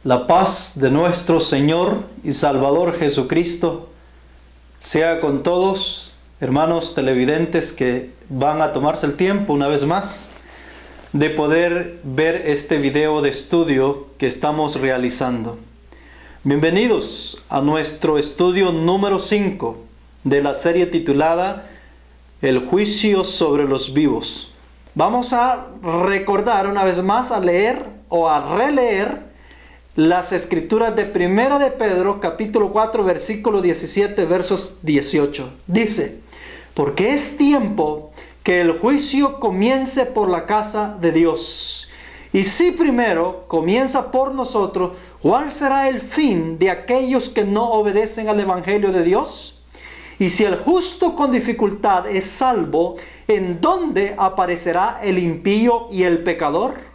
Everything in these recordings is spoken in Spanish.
La paz de nuestro Señor y Salvador Jesucristo sea con todos, hermanos televidentes que van a tomarse el tiempo una vez más de poder ver este video de estudio que estamos realizando. Bienvenidos a nuestro estudio número 5 de la serie titulada El juicio sobre los vivos. Vamos a recordar una vez más, a leer o a releer las escrituras de 1 de Pedro, capítulo 4, versículo 17, versos 18. Dice: porque es tiempo que el juicio comience por la casa de Dios. Y si primero comienza por nosotros, ¿cuál será el fin de aquellos que no obedecen al Evangelio de Dios? Y si el justo con dificultad es salvo, ¿en dónde aparecerá el impío y el pecador?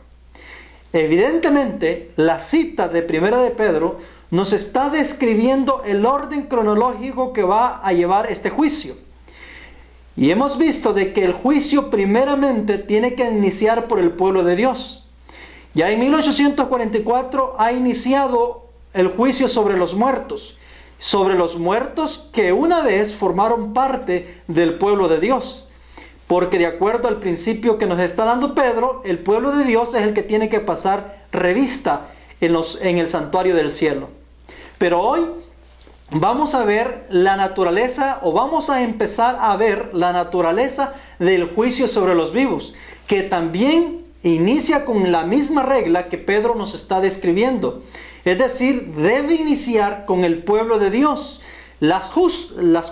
Evidentemente, la cita de 1 de Pedro nos está describiendo el orden cronológico que va a llevar este juicio. Y hemos visto de que el juicio primeramente tiene que iniciar por el pueblo de Dios. Ya en 1844 ha iniciado el juicio sobre los muertos que una vez formaron parte del pueblo de Dios. Porque de acuerdo al principio que nos está dando Pedro, el pueblo de Dios es el que tiene que pasar revista en el santuario del cielo. Pero hoy vamos a ver la naturaleza, o vamos a empezar a ver la naturaleza del juicio sobre los vivos, que también inicia con la misma regla que Pedro nos está describiendo. Es decir, debe iniciar con el pueblo de Dios. Las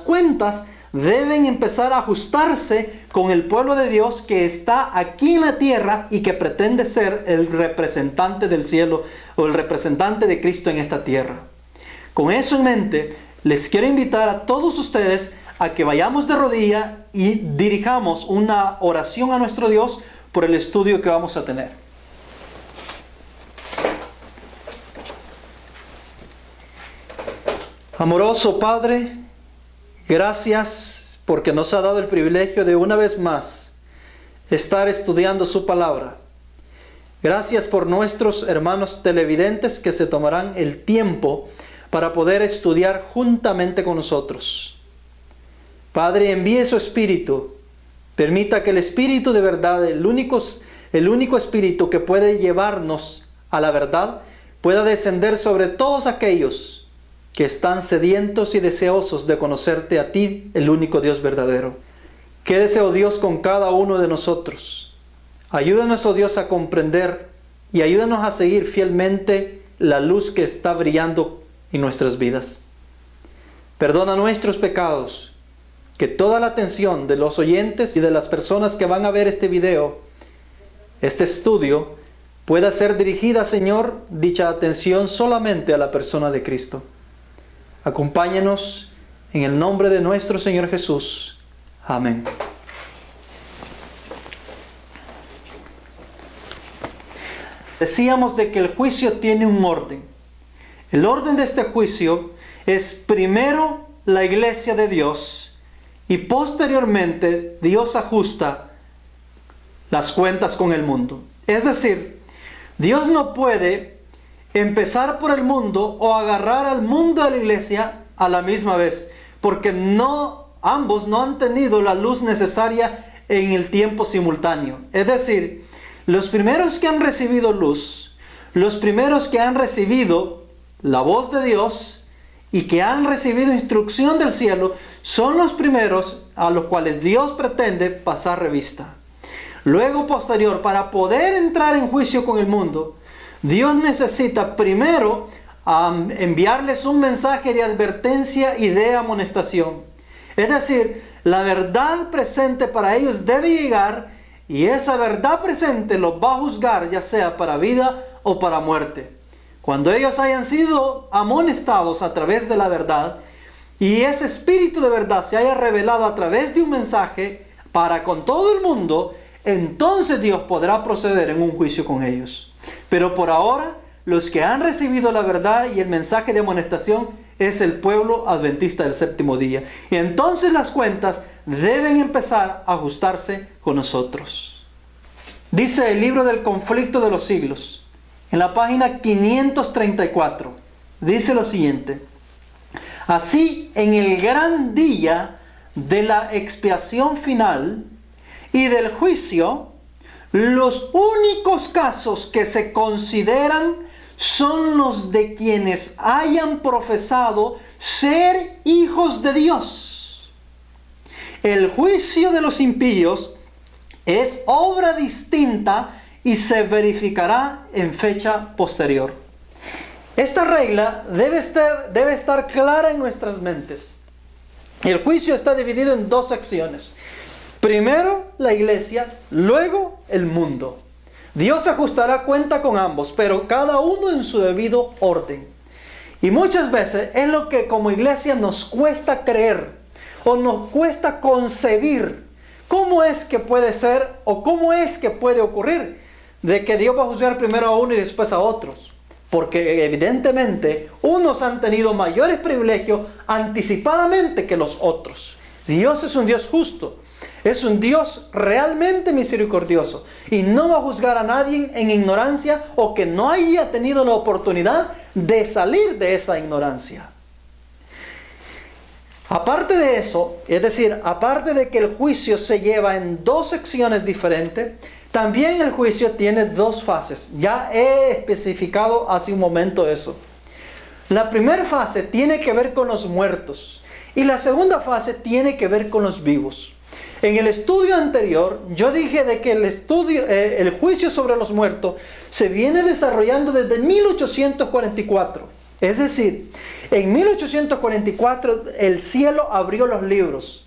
cuentas deben empezar a ajustarse con el pueblo de Dios que está aquí en la tierra y que pretende ser el representante del cielo o el representante de Cristo en esta tierra. Con eso en mente, les quiero invitar a todos ustedes a que vayamos de rodilla y dirijamos una oración a nuestro Dios por el estudio que vamos a tener. Amoroso Padre, gracias porque nos ha dado el privilegio de una vez más estar estudiando su palabra. Gracias por nuestros hermanos televidentes que se tomarán el tiempo para poder estudiar juntamente con nosotros. Padre, envíe su Espíritu. Permita que el Espíritu de verdad, el único Espíritu que puede llevarnos a la verdad, pueda descender sobre todos aquellos que están sedientos y deseosos de conocerte a ti, el único Dios verdadero. Quédese, oh Dios, con cada uno de nosotros. Ayúdanos, oh Dios, a comprender y ayúdanos a seguir fielmente la luz que está brillando en nuestras vidas. Perdona nuestros pecados, que toda la atención de los oyentes y de las personas que van a ver este video, este estudio, pueda ser dirigida, Señor, dicha atención solamente a la persona de Cristo. Acompáñanos en el nombre de nuestro Señor Jesús. Amén. Decíamos de que el juicio tiene un orden. El orden de este juicio es primero la iglesia de Dios y posteriormente Dios ajusta las cuentas con el mundo. Es decir, Dios no puede empezar por el mundo o agarrar al mundo de la iglesia a la misma vez, porque ambos no han tenido la luz necesaria en el tiempo simultáneo. Es decir, los primeros que han recibido luz, los primeros que han recibido la voz de Dios y que han recibido instrucción del cielo, son los primeros a los cuales Dios pretende pasar revista. Luego, posterior, para poder entrar en juicio con el mundo, Dios necesita primero enviarles un mensaje de advertencia y de amonestación. Es decir, la verdad presente para ellos debe llegar y esa verdad presente los va a juzgar, ya sea para vida o para muerte. Cuando ellos hayan sido amonestados a través de la verdad y ese espíritu de verdad se haya revelado a través de un mensaje para con todo el mundo, entonces Dios podrá proceder en un juicio con ellos. Pero por ahora, los que han recibido la verdad y el mensaje de amonestación es el pueblo adventista del séptimo día. Y entonces las cuentas deben empezar a ajustarse con nosotros. Dice el libro del conflicto de los siglos, en la página 534, dice lo siguiente: así, en el gran día de la expiación final y del juicio, los únicos casos que se consideran son los de quienes hayan profesado ser hijos de Dios. El juicio de los impíos es obra distinta y se verificará en fecha posterior. Esta regla debe estar clara en nuestras mentes. El juicio está dividido en dos secciones. Primero la iglesia, luego el mundo. Dios ajustará cuenta con ambos, pero cada uno en su debido orden. Y muchas veces es lo que como iglesia nos cuesta creer o nos cuesta concebir. ¿Cómo es que puede ser o cómo es que puede ocurrir de que Dios va a juzgar primero a uno y después a otros? Porque evidentemente unos han tenido mayores privilegios anticipadamente que los otros. Dios es un Dios justo. Es un Dios realmente misericordioso y no va a juzgar a nadie en ignorancia o que no haya tenido la oportunidad de salir de esa ignorancia. Aparte de eso, es decir, aparte de que el juicio se lleva en dos secciones diferentes, también el juicio tiene dos fases. Ya he especificado hace un momento eso. La primera fase tiene que ver con los muertos y la segunda fase tiene que ver con los vivos. En el estudio anterior, yo dije de que el juicio sobre los muertos se viene desarrollando desde 1844. Es decir, en 1844 el cielo abrió los libros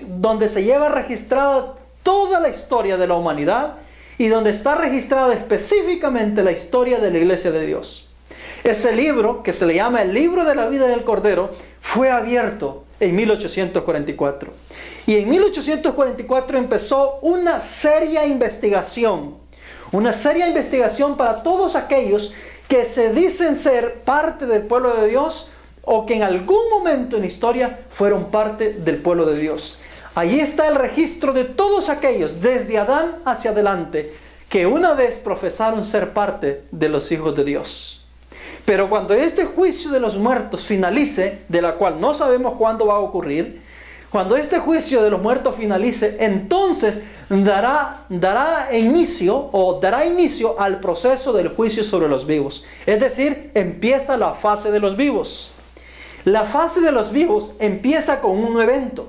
donde se lleva registrada toda la historia de la humanidad y donde está registrada específicamente la historia de la Iglesia de Dios. Ese libro, que se le llama el libro de la vida del Cordero, fue abierto en 1844. Y en 1844 empezó una seria investigación para todos aquellos que se dicen ser parte del pueblo de Dios o que en algún momento en la historia fueron parte del pueblo de Dios. Allí está el registro de todos aquellos, desde Adán hacia adelante, que una vez profesaron ser parte de los hijos de Dios. Pero cuando este juicio de los muertos finalice, de la cual no sabemos cuándo va a ocurrir, cuando este juicio de los muertos finalice, entonces dará inicio al proceso del juicio sobre los vivos. Es decir, empieza la fase de los vivos. La fase de los vivos empieza con un evento.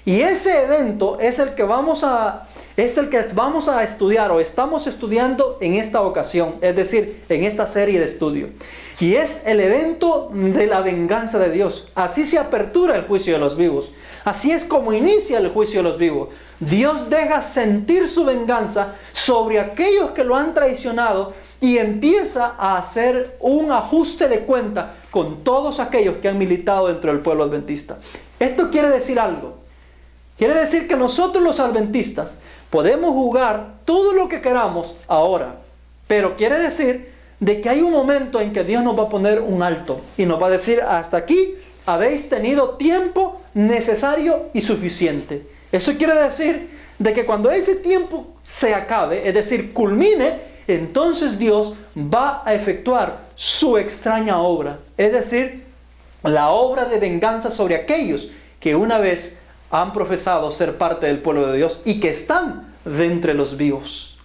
Y ese evento es el que vamos a estudiar o estamos estudiando en esta ocasión, es decir, en esta serie de estudio. Y es el evento de la venganza de Dios. Así se apertura el juicio de los vivos. Así es como inicia el juicio de los vivos. Dios deja sentir su venganza sobre aquellos que lo han traicionado y empieza a hacer un ajuste de cuenta con todos aquellos que han militado dentro del pueblo adventista. Esto quiere decir algo. Quiere decir que nosotros los adventistas podemos jugar todo lo que queramos ahora. Pero quiere decir de que hay un momento en que Dios nos va a poner un alto y nos va a decir: hasta aquí habéis tenido tiempo necesario y suficiente. Eso quiere decir de que cuando ese tiempo se acabe, es decir, culmine, entonces Dios va a efectuar su extraña obra. Es decir, la obra de venganza sobre aquellos que una vez han profesado ser parte del pueblo de Dios y que están de entre los vivos.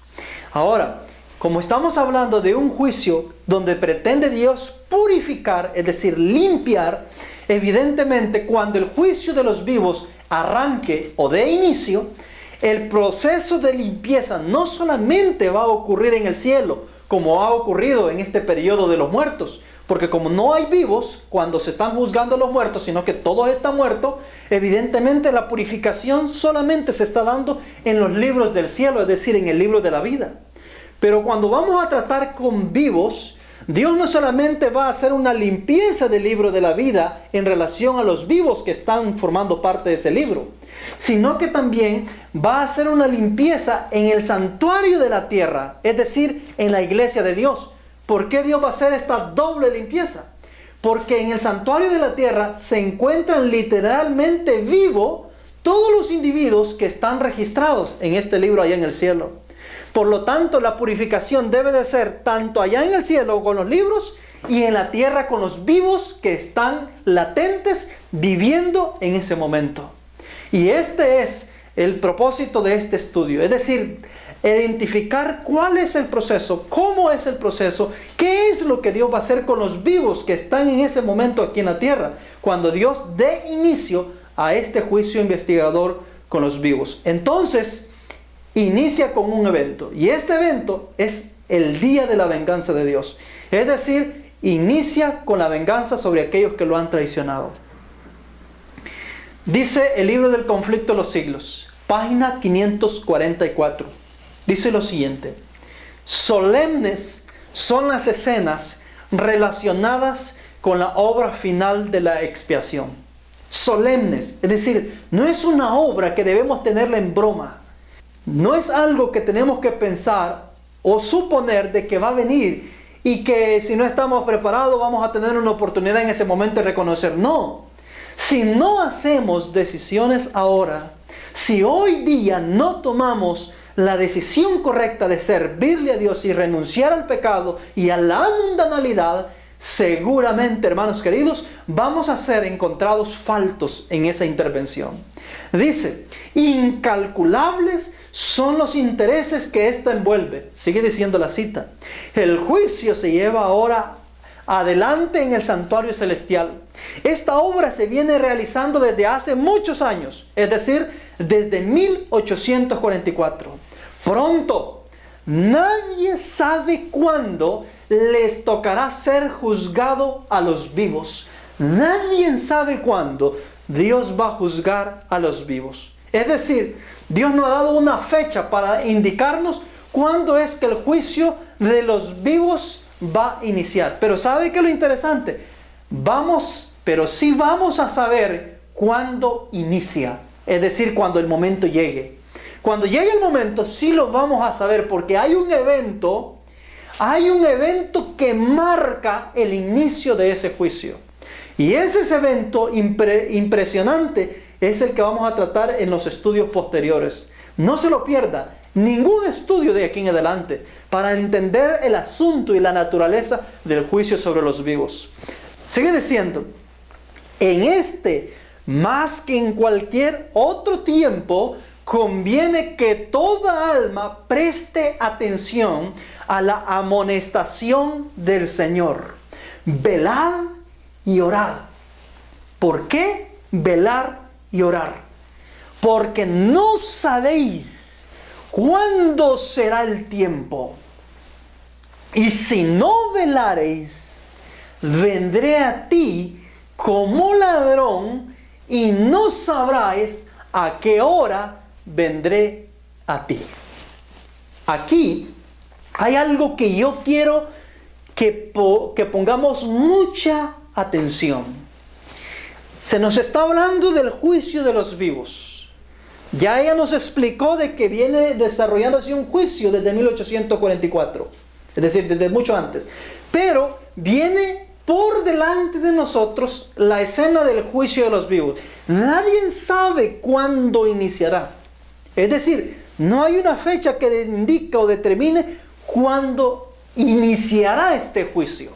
Ahora, como estamos hablando de un juicio donde pretende Dios purificar, es decir, limpiar, evidentemente cuando el juicio de los vivos arranque o dé inicio, el proceso de limpieza no solamente va a ocurrir en el cielo, como ha ocurrido en este periodo de los muertos, porque como no hay vivos cuando se están juzgando los muertos, sino que todo está muerto, evidentemente la purificación solamente se está dando en los libros del cielo, es decir, en el libro de la vida. Pero cuando vamos a tratar con vivos, Dios no solamente va a hacer una limpieza del libro de la vida en relación a los vivos que están formando parte de ese libro, sino que también va a hacer una limpieza en el santuario de la tierra, es decir, en la iglesia de Dios. ¿Por qué Dios va a hacer esta doble limpieza? Porque en el santuario de la tierra se encuentran literalmente vivos todos los individuos que están registrados en este libro allá en el cielo. Por lo tanto, la purificación debe de ser tanto allá en el cielo con los libros y en la tierra con los vivos que están latentes viviendo en ese momento. Y este es el propósito de este estudio, es decir, identificar cuál es el proceso, cómo es el proceso, qué es lo que Dios va a hacer con los vivos que están en ese momento aquí en la tierra, cuando Dios dé inicio a este juicio investigador con los vivos. Entonces, inicia con un evento, y este evento es el día de la venganza de Dios. Es decir, inicia con la venganza sobre aquellos que lo han traicionado. Dice el libro del conflicto de los siglos, página 544. Dice lo siguiente: solemnes son las escenas relacionadas con la obra final de la expiación. Solemnes, es decir, no es una obra que debemos tenerla en broma. No es algo que tenemos que pensar o suponer de que va a venir y que si no estamos preparados vamos a tener una oportunidad en ese momento de reconocer. No, si no hacemos decisiones ahora, si hoy día no tomamos la decisión correcta de servirle a Dios y renunciar al pecado y a la mundanalidad, seguramente, hermanos queridos, vamos a ser encontrados faltos en esa intervención. Dice, incalculables son los intereses que ésta envuelve. Sigue diciendo la cita. El juicio se lleva ahora adelante en el santuario celestial. Esta obra se viene realizando desde hace muchos años, es decir, desde 1844. Pronto, nadie sabe cuándo les tocará ser juzgado a los vivos. Nadie sabe cuándo Dios va a juzgar a los vivos. Es decir, Dios no ha dado una fecha para indicarnos cuándo es que el juicio de los vivos va a iniciar. Pero ¿sabe qué es lo interesante? Sí vamos a saber cuándo inicia. Es decir, cuando el momento llegue. Cuando llegue el momento, sí lo vamos a saber, porque hay un evento que marca el inicio de ese juicio. Y ese evento impresionante es el que vamos a tratar en los estudios posteriores. No se lo pierda, ningún estudio de aquí en adelante, para entender el asunto y la naturaleza del juicio sobre los vivos. Sigue diciendo, en este, más que en cualquier otro tiempo, conviene que toda alma preste atención a la amonestación del Señor. Velad y orad. ¿Por qué velar y orar? Porque no sabéis cuándo será el tiempo. Y si no velareis, vendré a ti como ladrón y no sabrás a qué hora vendré a ti. Aquí hay algo que yo quiero que pongamos mucha atención. Se nos está hablando del juicio de los vivos. Ya ella nos explicó de que viene desarrollándose un juicio desde 1844. Es decir, desde mucho antes. Pero viene por delante de nosotros la escena del juicio de los vivos. Nadie sabe cuándo iniciará. Es decir, no hay una fecha que indique o determine cuándo iniciará este juicio.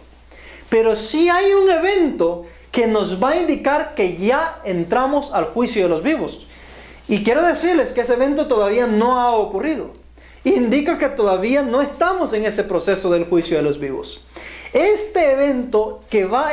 Pero sí hay un evento que nos va a indicar que ya entramos al juicio de los vivos. Y quiero decirles que ese evento todavía no ha ocurrido. Indica que todavía no estamos en ese proceso del juicio de los vivos. Este evento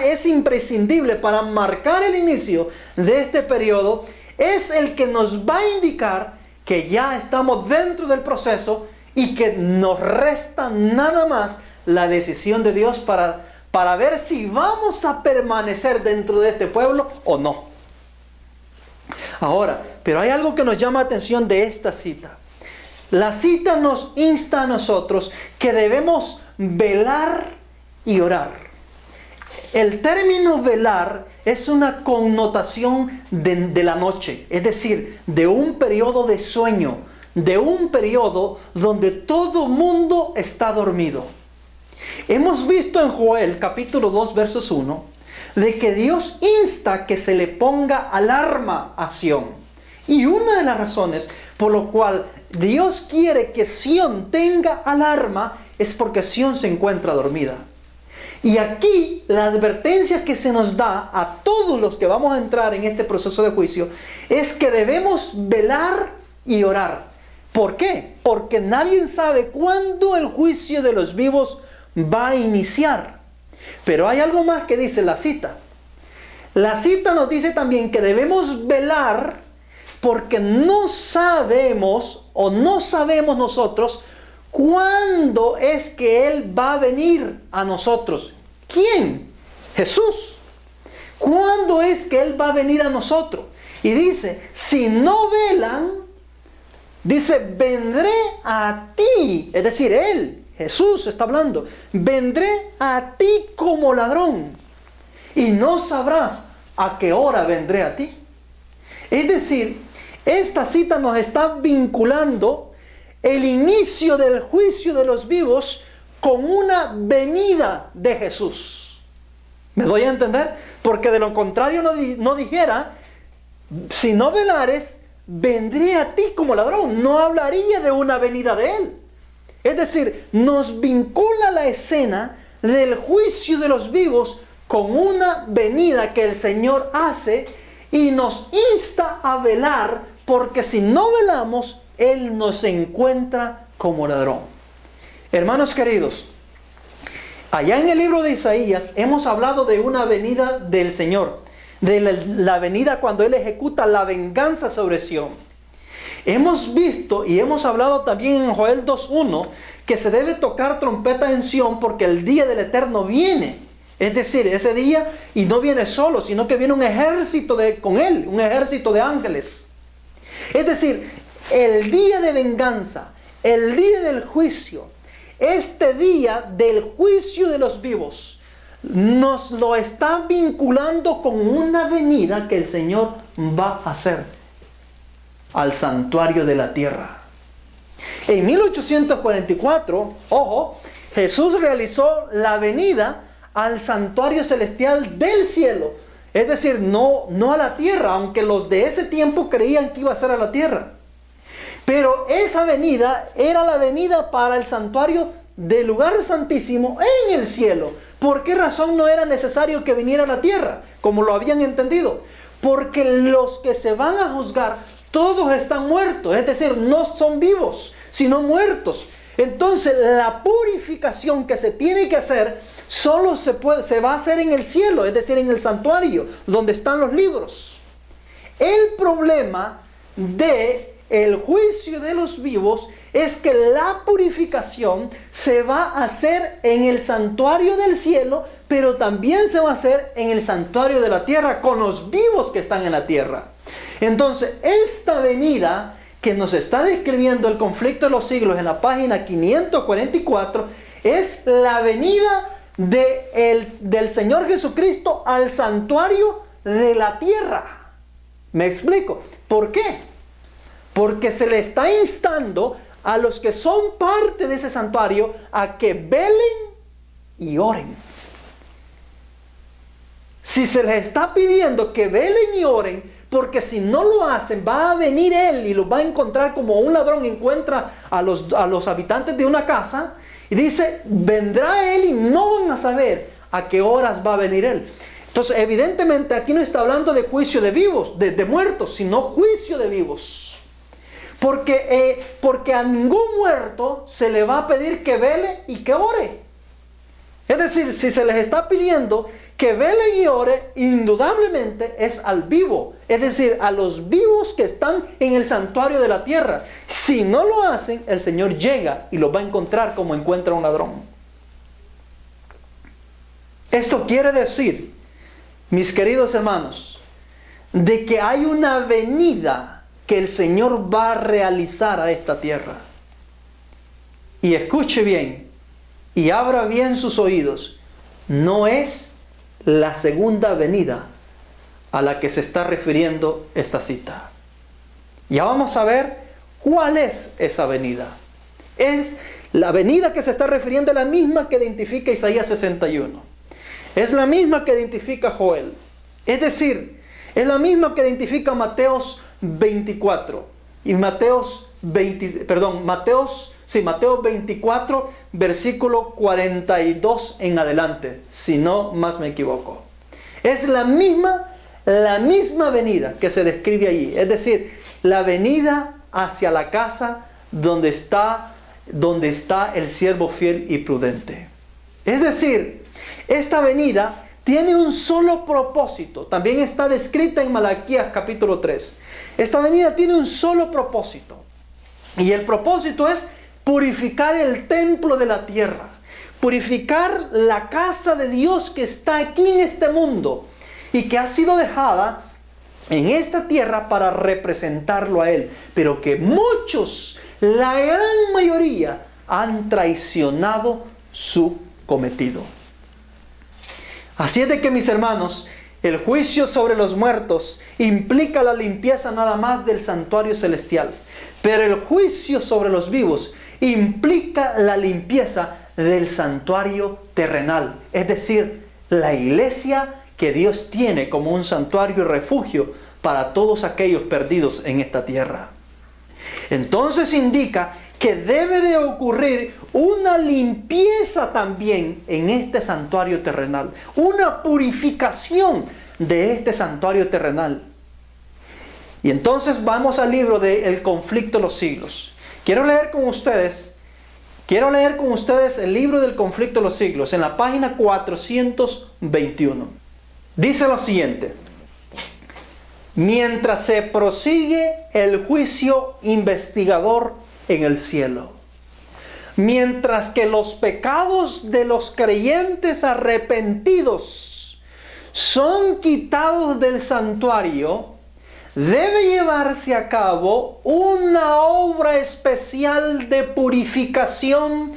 es imprescindible para marcar el inicio de este periodo, es el que nos va a indicar que ya estamos dentro del proceso y que nos resta nada más la decisión de Dios para ver si vamos a permanecer dentro de este pueblo o no. Ahora, pero hay algo que nos llama la atención de esta cita. La cita nos insta a nosotros que debemos velar y orar. El término velar es una connotación de la noche, es decir, de un periodo de sueño, de un periodo donde todo mundo está dormido. Hemos visto en Joel capítulo 2 versos 1 de que Dios insta que se le ponga alarma a Sión. Y una de las razones por lo cual Dios quiere que Sión tenga alarma es porque Sión se encuentra dormida. Y aquí la advertencia que se nos da a todos los que vamos a entrar en este proceso de juicio es que debemos velar y orar. ¿Por qué? Porque nadie sabe cuándo el juicio de los vivos va a iniciar. Pero hay algo más que dice la cita. La cita nos dice también que debemos velar porque no sabemos nosotros cuándo es que Él va a venir a nosotros. ¿Quién? Jesús. ¿Cuándo es que Él va a venir a nosotros? Y dice, si no velan, dice, vendré a ti. Es decir, Él, Jesús está hablando, vendré a ti como ladrón y no sabrás a qué hora vendré a ti. Es decir, esta cita nos está vinculando el inicio del juicio de los vivos con una venida de Jesús. ¿Me doy a entender? Porque de lo contrario no dijera, si no velares, vendré a ti como ladrón. No hablaría de una venida de Él. Es decir, nos vincula la escena del juicio de los vivos con una venida que el Señor hace y nos insta a velar, porque si no velamos, Él nos encuentra como ladrón. Hermanos queridos, allá en el libro de Isaías hemos hablado de una venida del Señor, de la venida cuando Él ejecuta la venganza sobre Sión. Hemos visto y hemos hablado también en Joel 2:1 que se debe tocar trompeta en Sión porque el día del Eterno viene. Es decir, ese día, y no viene solo, sino que viene un ejército con Él, un ejército de ángeles. Es decir, el día de venganza, el día del juicio, este día del juicio de los vivos, nos lo está vinculando con una venida que el Señor va a hacer al santuario de la tierra. En 1844, ojo, Jesús realizó la venida al santuario celestial del cielo. Es decir, no a la tierra, aunque los de ese tiempo creían que iba a ser a la tierra. Pero esa venida era la venida para el santuario del lugar santísimo en el cielo. ¿Por qué razón no era necesario que viniera a la tierra, como lo habían entendido? Porque los que se van a juzgar, todos están muertos. Es decir, no son vivos, sino muertos. Entonces, la purificación que se tiene que hacer solo se va a hacer en el cielo, es decir, en el santuario, donde están los libros. El problema del juicio de los vivos es que la purificación se va a hacer en el santuario del cielo, pero también se va a hacer en el santuario de la tierra con los vivos que están en la tierra. Entonces, esta venida que nos está describiendo el conflicto de los siglos en la página 544 es la venida del Señor Jesucristo al santuario de la tierra. ¿Me explico? ¿Por qué? Porque se le está instando a los que son parte de ese santuario a que velen y oren. Si se les está pidiendo que velen y oren, porque si no lo hacen, va a venir Él y los va a encontrar como un ladrón encuentra a los habitantes de una casa. Y dice, vendrá Él y no van a saber a qué horas va a venir Él. Entonces, evidentemente, aquí no está hablando de juicio de vivos, de muertos, sino juicio de vivos. Porque a ningún muerto se le va a pedir que vele y que ore. Es decir, si se les está pidiendo que vele y ore, indudablemente es al vivo. Es decir, a los vivos que están en el santuario de la tierra. Si no lo hacen, el Señor llega y los va a encontrar como encuentra un ladrón. Esto quiere decir, mis queridos hermanos, de que hay una venida que el Señor va a realizar a esta tierra. Y escuche bien, y abra bien sus oídos, no es la segunda venida a la que se está refiriendo esta cita. Ya vamos a ver cuál es esa venida. Es la venida que se está refiriendo a la misma que identifica Isaías 61. Es la misma que identifica Joel. Es decir, es la misma que identifica Mateos 24 y Mateo 24, versículo 42 en adelante, si no más me equivoco. Es la misma venida que se describe allí, es decir, la venida hacia la casa donde está el siervo fiel y prudente. Es decir, esta venida tiene un solo propósito. También está descrita en Malaquías capítulo 3. Esta venida tiene un solo propósito. Y el propósito es purificar el templo de la tierra. Purificar la casa de Dios que está aquí en este mundo y que ha sido dejada en esta tierra para representarlo a Él. Pero que muchos, la gran mayoría, han traicionado su cometido. Así es de que, mis hermanos, el juicio sobre los muertos implica la limpieza nada más del santuario celestial. Pero el juicio sobre los vivos implica la limpieza del santuario terrenal. Es decir, la iglesia que Dios tiene como un santuario y refugio para todos aquellos perdidos en esta tierra. Entonces indica que debe de ocurrir una limpieza también en este santuario terrenal, una purificación de este santuario terrenal. Y entonces vamos al libro de El conflicto de los siglos. Quiero leer con ustedes el libro del conflicto de los siglos en la página 421. Dice lo siguiente: mientras se prosigue el juicio investigador en el cielo, mientras que los pecados de los creyentes arrepentidos son quitados del santuario, debe llevarse a cabo una obra especial de purificación,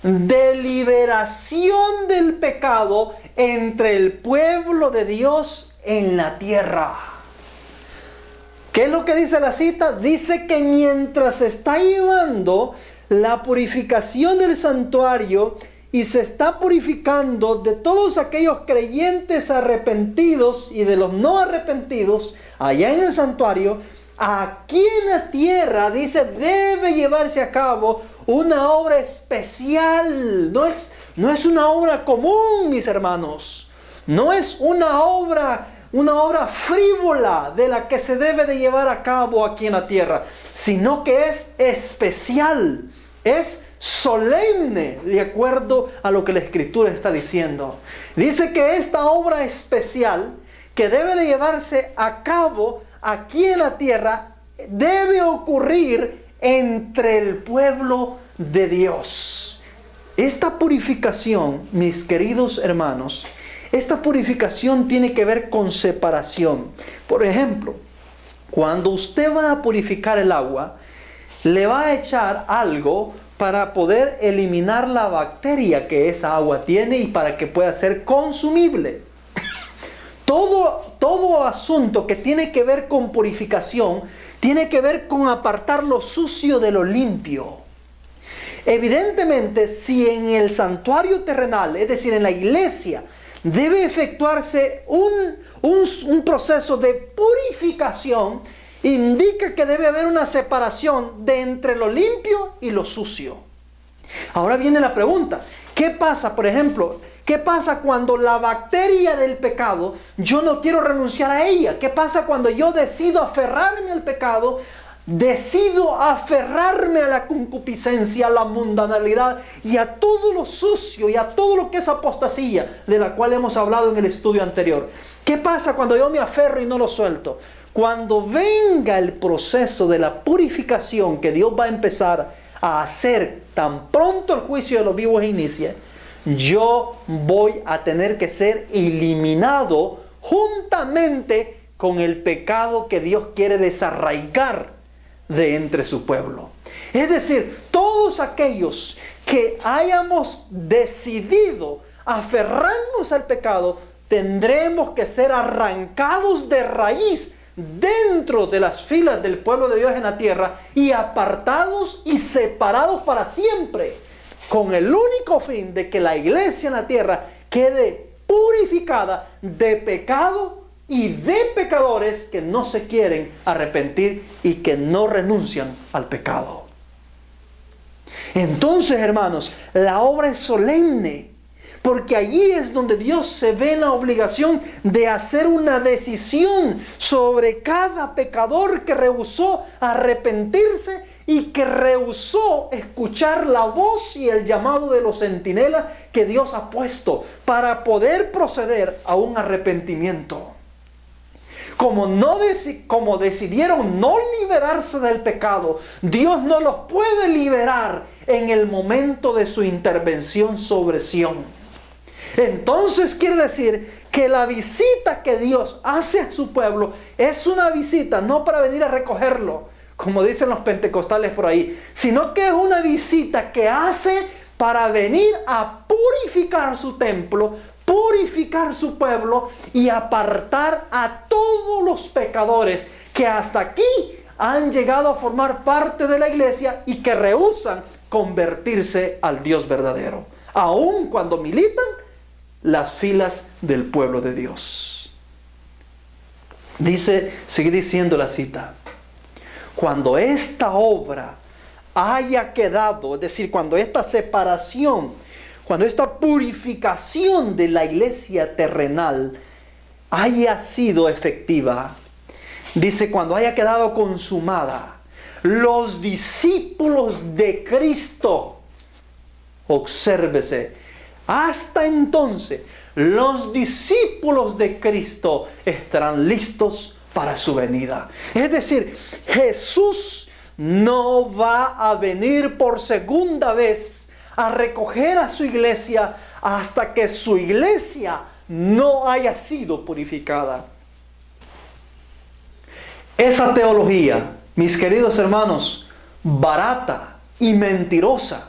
de liberación del pecado entre el pueblo de Dios en la tierra. ¿Qué es lo que dice la cita? Dice que mientras se está llevando la purificación del santuario y se está purificando de todos aquellos creyentes arrepentidos y de los no arrepentidos allá en el santuario, aquí en la tierra, dice, debe llevarse a cabo una obra especial. No es una obra común, mis hermanos. No es una obra frívola de la que se debe de llevar a cabo aquí en la tierra, sino que es especial, es solemne, de acuerdo a lo que la Escritura está diciendo. Dice que esta obra especial que debe de llevarse a cabo aquí en la tierra debe ocurrir entre el pueblo de Dios. Esta purificación, mis queridos hermanos, esta purificación tiene que ver con separación. Por ejemplo, cuando usted va a purificar el agua, le va a echar algo para poder eliminar la bacteria que esa agua tiene y para que pueda ser consumible. Todo asunto que tiene que ver con purificación tiene que ver con apartar lo sucio de lo limpio. Evidentemente, si en el santuario terrenal, es decir, en la iglesia, debe efectuarse un proceso de purificación, indica que debe haber una separación de entre lo limpio y lo sucio. Ahora viene la pregunta: ¿qué pasa, por ejemplo? ¿Qué pasa cuando la bacteria del pecado, yo no quiero renunciar a ella? ¿Qué pasa cuando yo decido aferrarme al pecado? Decido aferrarme a la concupiscencia, a la mundanalidad y a todo lo sucio y a todo lo que es apostasía, de la cual hemos hablado en el estudio anterior. ¿Qué pasa cuando yo me aferro y no lo suelto? Cuando venga el proceso de la purificación que Dios va a empezar a hacer tan pronto el juicio de los vivos inicie, yo voy a tener que ser eliminado juntamente con el pecado que Dios quiere desarraigar de entre su pueblo. Es decir, todos aquellos que hayamos decidido aferrarnos al pecado, tendremos que ser arrancados de raíz dentro de las filas del pueblo de Dios en la tierra y apartados y separados para siempre, con el único fin de que la iglesia en la tierra quede purificada de pecado y de pecadores que no se quieren arrepentir y que no renuncian al pecado. Entonces, hermanos, la obra es solemne, porque allí es donde Dios se ve en la obligación de hacer una decisión sobre cada pecador que rehusó arrepentirse y que rehusó escuchar la voz y el llamado de los centinelas que Dios ha puesto para poder proceder a un arrepentimiento. Como decidieron no liberarse del pecado, Dios no los puede liberar en el momento de su intervención sobre Sión. Entonces quiere decir que la visita que Dios hace a su pueblo es una visita no para venir a recogerlo, como dicen los pentecostales por ahí, sino que es una visita que hace para venir a purificar su templo, purificar su pueblo y apartar a todos los pecadores que hasta aquí han llegado a formar parte de la iglesia y que rehúsan convertirse al Dios verdadero, aun cuando militan las filas del pueblo de Dios. Sigue diciendo la cita: cuando esta obra haya quedado, es decir, cuando esta separación, cuando esta purificación de la iglesia terrenal haya sido efectiva, dice, cuando haya quedado consumada, los discípulos de Cristo, obsérvese, hasta entonces los discípulos de Cristo estarán listos para su venida. Es decir, Jesús no va a venir por segunda vez a recoger a su iglesia hasta que su iglesia no haya sido purificada. Esa teología, mis queridos hermanos, barata y mentirosa,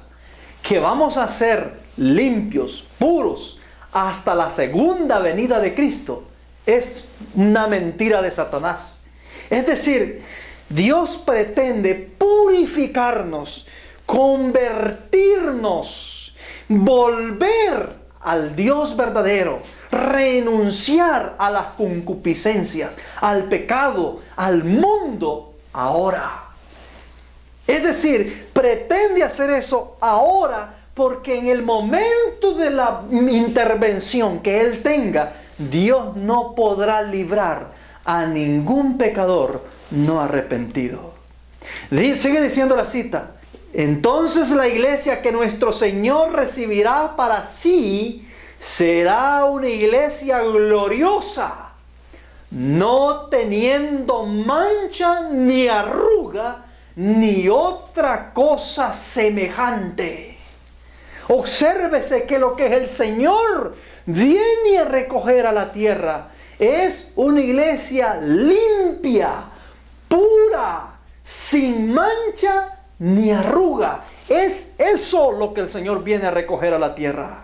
que vamos a ser limpios, puros, hasta la segunda venida de Cristo, es una mentira de Satanás. Es decir, Dios pretende purificarnos, convertirnos, volver al Dios verdadero, renunciar a las concupiscencias, al pecado, al mundo ahora. Es decir, pretende hacer eso ahora, porque en el momento de la intervención que Él tenga, Dios no podrá librar a ningún pecador no arrepentido. Sigue diciendo la cita: entonces la iglesia que nuestro Señor recibirá para sí será una iglesia gloriosa, no teniendo mancha ni arruga ni otra cosa semejante. Obsérvese que lo que el Señor viene a recoger a la tierra es una iglesia limpia, pura, sin mancha ni arruga. Es eso lo que el Señor viene a recoger a la tierra.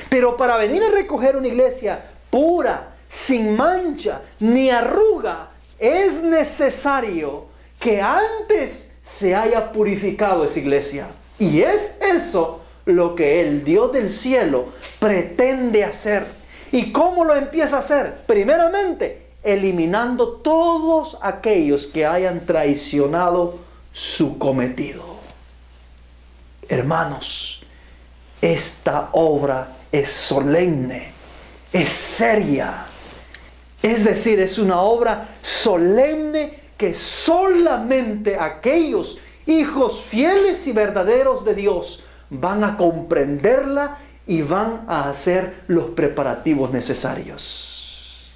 Pero para venir a recoger una iglesia pura, sin mancha ni arruga, es necesario que antes se haya purificado esa iglesia. Y es eso lo que el Dios del cielo pretende hacer. ¿Y cómo lo empieza a hacer? Primeramente, eliminando todos aquellos que hayan traicionado su cometido. Hermanos, esta obra es solemne, es seria. Es decir, es una obra solemne que solamente aquellos hijos fieles y verdaderos de Dios van a comprenderla y van a hacer los preparativos necesarios.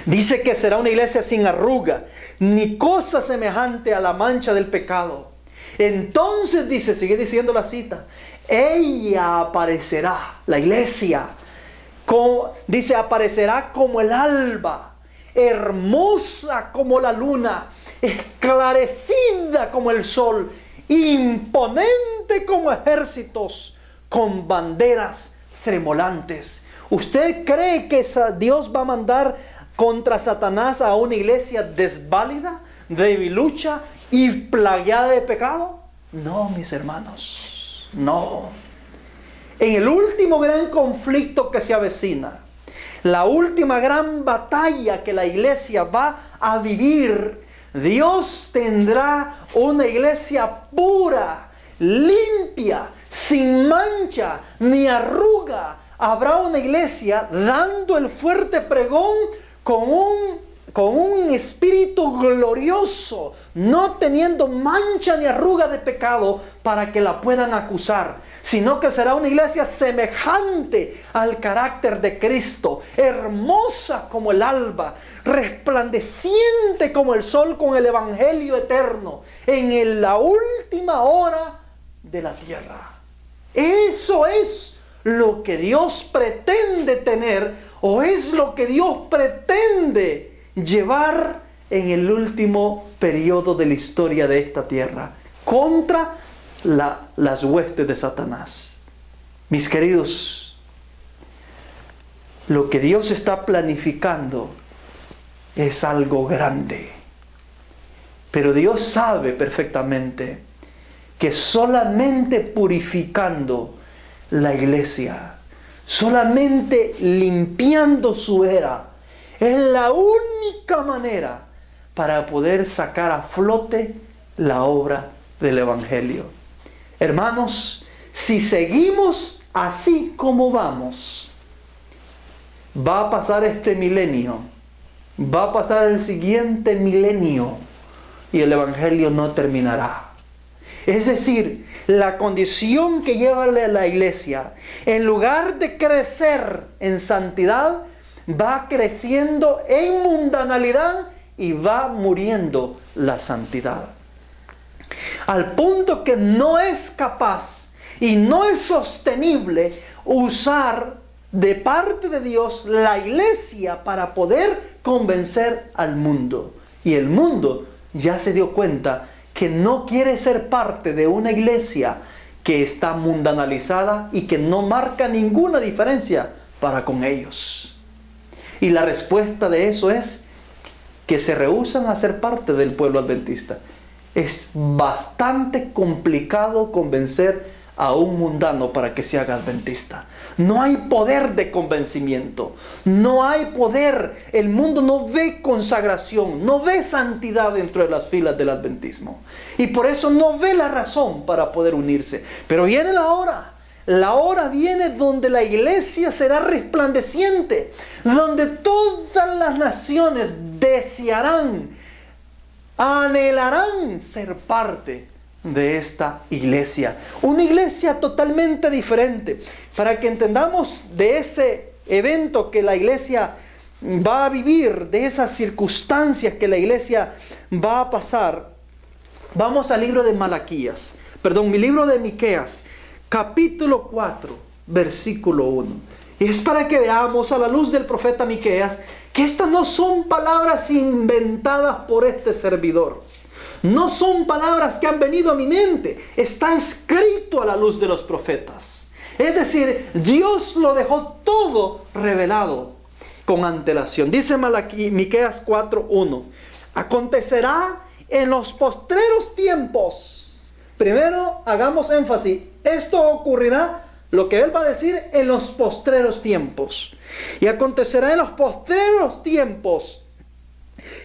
Dice que será una iglesia sin arruga, ni cosa semejante a la mancha del pecado. Entonces dice, sigue diciendo la cita, ella aparecerá, la iglesia, dice, aparecerá como el alba, hermosa como la luna, esclarecida como el sol, imponente como ejércitos, con banderas tremolantes. ¿Usted cree que Dios va a mandar contra Satanás a una iglesia desválida, debilucha y plagueada de pecado? No, mis hermanos, no. En el último gran conflicto que se avecina, la última gran batalla que la iglesia va a vivir, Dios tendrá una iglesia pura, limpia, sin mancha ni arruga. Habrá una iglesia dando el fuerte pregón con un espíritu glorioso, no teniendo mancha ni arruga de pecado para que la puedan acusar, sino que será una iglesia semejante al carácter de Cristo, hermosa como el alba, resplandeciente como el sol con el evangelio eterno, en la última hora de la tierra. Eso es lo que Dios pretende tener, o es lo que Dios pretende llevar en el último periodo de la historia de esta tierra, contra las huestes de Satanás. Mis queridos, lo que Dios está planificando es algo grande, pero Dios sabe perfectamente que solamente purificando la iglesia, solamente limpiando su era, es la única manera para poder sacar a flote la obra del evangelio. Hermanos, si seguimos así como vamos, va a pasar este milenio, va a pasar el siguiente milenio y el evangelio no terminará. Es decir, la condición que lleva la iglesia, en lugar de crecer en santidad, va creciendo en mundanalidad y va muriendo la santidad. Al punto que no es capaz y no es sostenible usar de parte de Dios la iglesia para poder convencer al mundo. Y el mundo ya se dio cuenta que no quiere ser parte de una iglesia que está mundanalizada y que no marca ninguna diferencia para con ellos. Y la respuesta de eso es que se rehúsan a ser parte del pueblo adventista. Es bastante complicado convencer a un mundano para que se haga adventista. No hay poder de convencimiento, no hay poder. El mundo no ve consagración, no ve santidad dentro de las filas del adventismo, y por eso no ve la razón para poder unirse. Pero viene la hora viene donde la iglesia será resplandeciente, donde todas las naciones desearán, anhelarán ser parte de esta iglesia. Una iglesia totalmente diferente. Para que entendamos de ese evento que la iglesia va a vivir, de esas circunstancias que la iglesia va a pasar, vamos al libro de mi libro de Miqueas, capítulo 4, versículo 1. Y es para que veamos a la luz del profeta Miqueas que estas no son palabras inventadas por este servidor. No son palabras que han venido a mi mente. Está escrito a la luz de los profetas. Es decir, Dios lo dejó todo revelado con antelación. Dice Miqueas 4:1. Acontecerá en los postreros tiempos. Primero hagamos énfasis. Esto ocurrirá, lo que él va a decir, en los postreros tiempos. Y acontecerá en los postreros tiempos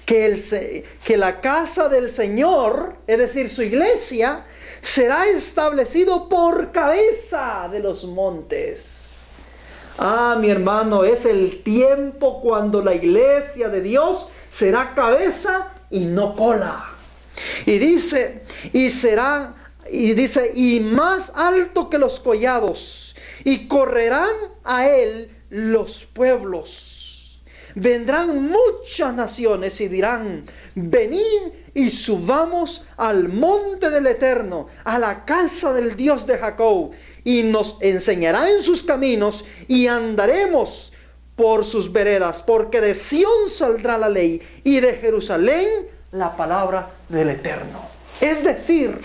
que la casa del Señor, es decir, su iglesia, será establecido por cabeza de los montes. Mi hermano, es el tiempo cuando la iglesia de Dios será cabeza y no cola. Y dice, y más alto que los collados, y correrán a él los pueblos. Vendrán muchas naciones y dirán: venid y subamos al monte del Eterno, a la casa del Dios de Jacob, y nos enseñará en sus caminos, y andaremos por sus veredas, porque de Sión saldrá la ley, y de Jerusalén la palabra del Eterno. Es decir,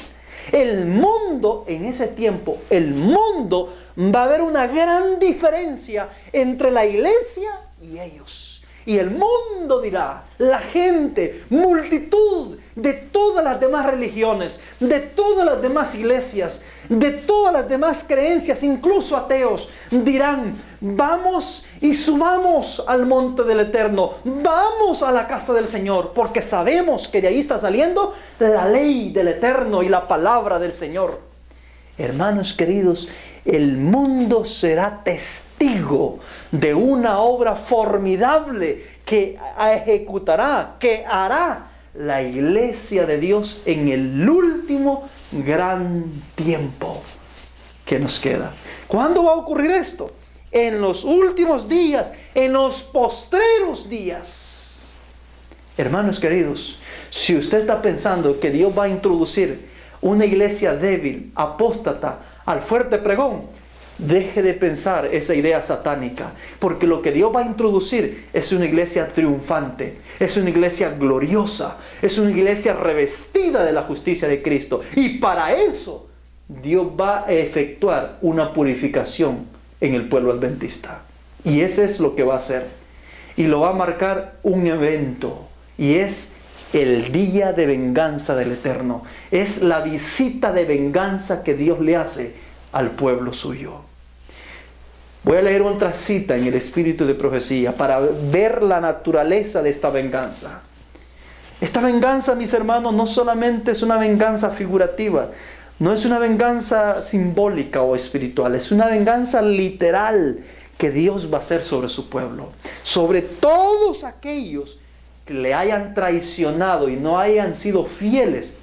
el mundo, en ese tiempo, el mundo va a haber una gran diferencia entre la iglesia y ellos. Y el mundo dirá, la gente, multitud de todas las demás religiones, de todas las demás iglesias, de todas las demás creencias, incluso ateos, dirán, vamos y subamos al monte del Eterno, vamos a la casa del Señor, porque sabemos que de ahí está saliendo la ley del Eterno y la palabra del Señor. Hermanos queridos, el mundo será testigo de una obra formidable que ejecutará, que hará la iglesia de Dios en el último gran tiempo que nos queda. ¿Cuándo va a ocurrir esto? En los últimos días, en los postreros días. Hermanos queridos, si usted está pensando que Dios va a introducir una iglesia débil, apóstata, al fuerte pregón, deje de pensar esa idea satánica, porque lo que Dios va a introducir es una iglesia triunfante, es una iglesia gloriosa, es una iglesia revestida de la justicia de Cristo, y para eso Dios va a efectuar una purificación en el pueblo adventista, y ese es lo que va a hacer, y lo va a marcar un evento, y es el día de venganza del Eterno. Es la visita de venganza que Dios le hace al pueblo suyo. Voy a leer otra cita en el espíritu de profecía para ver la naturaleza de esta venganza. Esta venganza, mis hermanos, no solamente es una venganza figurativa, no es una venganza simbólica o espiritual, es una venganza literal que Dios va a hacer sobre su pueblo, sobre todos aquellos que le hayan traicionado y no hayan sido fieles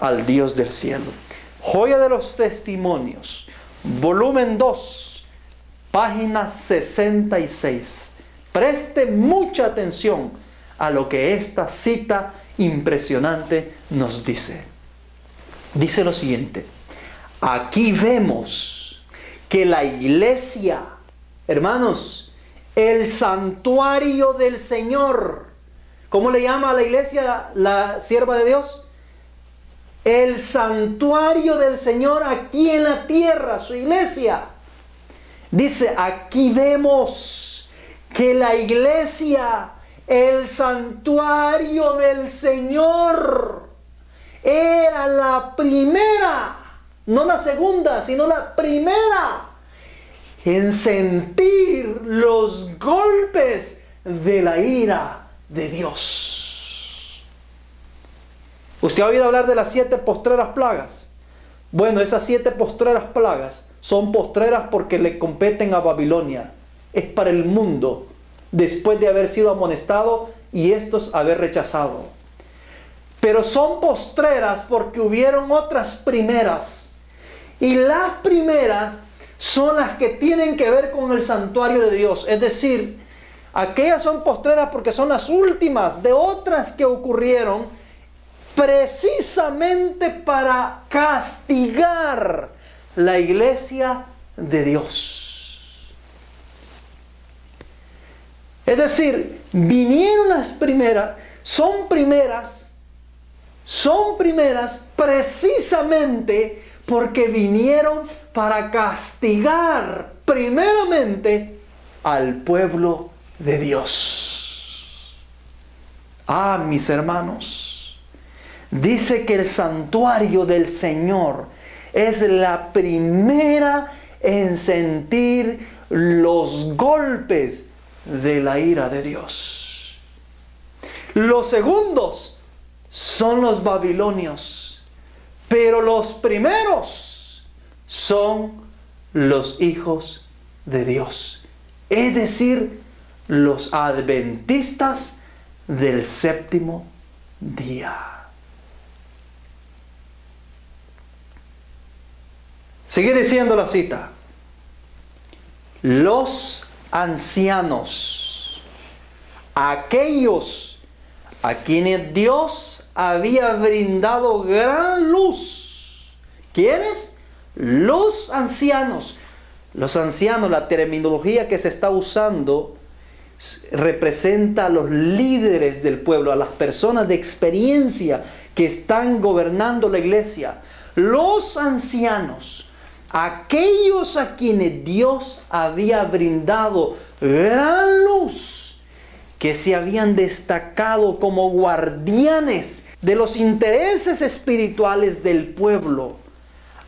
al Dios del cielo. Joya de los Testimonios, volumen 2, página 66. Preste mucha atención a lo que esta cita impresionante nos dice. Dice lo siguiente: aquí vemos que la iglesia, hermanos, el santuario del Señor. ¿Cómo le llama a la iglesia la sierva de Dios? El santuario del Señor aquí en la tierra, su iglesia. Dice, aquí vemos que la iglesia, el santuario del Señor, era la primera, no la segunda, sino la primera, en sentir los golpes de la ira de Dios. ¿Usted ha oído hablar de las 7 postreras plagas? Bueno, esas 7 postreras plagas son postreras porque le competen a Babilonia. Es para el mundo, después de haber sido amonestado y estos haber rechazado. Pero son postreras porque hubieron otras primeras. Y las primeras son las que tienen que ver con el santuario de Dios. Es decir, aquellas son postreras porque son las últimas de otras que ocurrieron precisamente para castigar la iglesia de Dios. Es decir, vinieron las primeras, son primeras precisamente porque vinieron para castigar primeramente al pueblo de Dios. Ah, mis hermanos, dice que el santuario del Señor es la primera en sentir los golpes de la ira de Dios. Los segundos son los babilonios, pero los primeros son los hijos de Dios, es decir, los adventistas del séptimo día. Sigue diciendo la cita: los ancianos, aquellos a quienes Dios había brindado gran luz. ¿Quiénes? Los ancianos. Los ancianos, la terminología que se está usando representa a los líderes del pueblo, a las personas de experiencia que están gobernando la iglesia. Los ancianos, aquellos a quienes Dios había brindado gran luz, que se habían destacado como guardianes de los intereses espirituales del pueblo,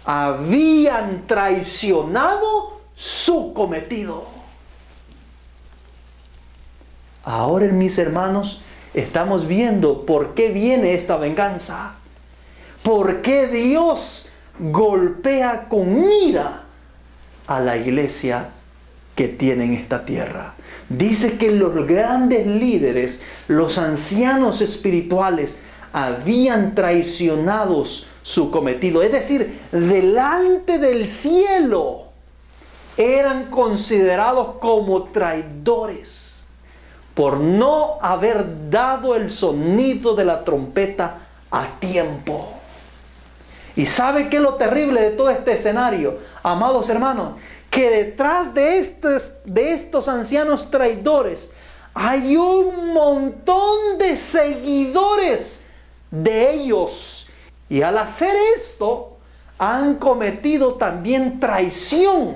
habían traicionado su cometido. Ahora, mis hermanos, estamos viendo por qué viene esta venganza. ¿Por qué Dios golpea con ira a la iglesia que tiene en esta tierra? Dice que los grandes líderes, los ancianos espirituales, habían traicionado su cometido. Es decir, delante del cielo eran considerados como traidores por no haber dado el sonido de la trompeta a tiempo. ¿Y sabe qué es lo terrible de todo este escenario, amados hermanos? Que detrás de estos ancianos traidores hay un montón de seguidores de ellos. Y al hacer esto, han cometido también traición,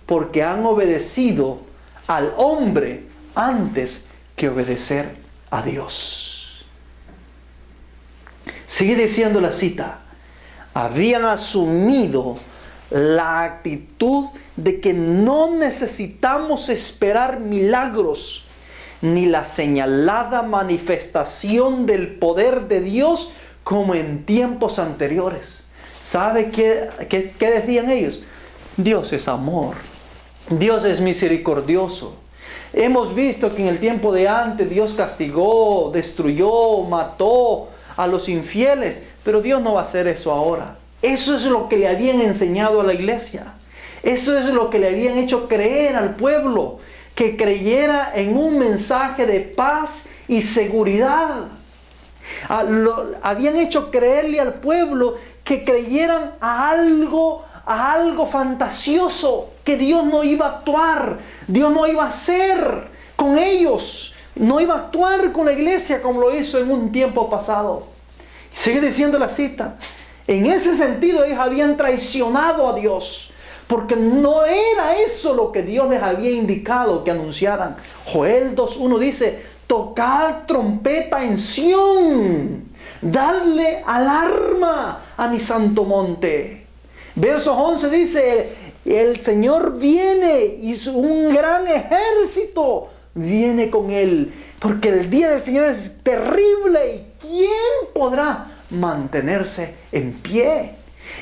porque han obedecido al hombre antes que obedecer a Dios. Sigue diciendo la cita. Habían asumido la actitud de que no necesitamos esperar milagros ni la señalada manifestación del poder de Dios como en tiempos anteriores. ¿Sabe qué decían ellos? Dios es amor, Dios es misericordioso. Hemos visto que en el tiempo de antes Dios castigó, destruyó, mató a los infieles, pero Dios no va a hacer eso ahora. Eso es lo que le habían enseñado a la iglesia. Eso es lo que le habían hecho creer al pueblo, que creyera en un mensaje de paz y seguridad. Habían hecho creerle al pueblo que creyeran a algo fantasioso, que Dios no iba a actuar, Dios no iba a hacer con ellos, no iba a actuar con la iglesia como lo hizo en un tiempo pasado. Sigue diciendo la cita. En ese sentido ellos habían traicionado a Dios, porque no era eso lo que Dios les había indicado que anunciaran. Joel 2:1 dice: tocad trompeta en Sión, dadle alarma a mi santo monte. Verso 11 dice: el Señor viene y un gran ejército viene con él, porque el día del Señor es terrible y ¿quién podrá mantenerse en pie?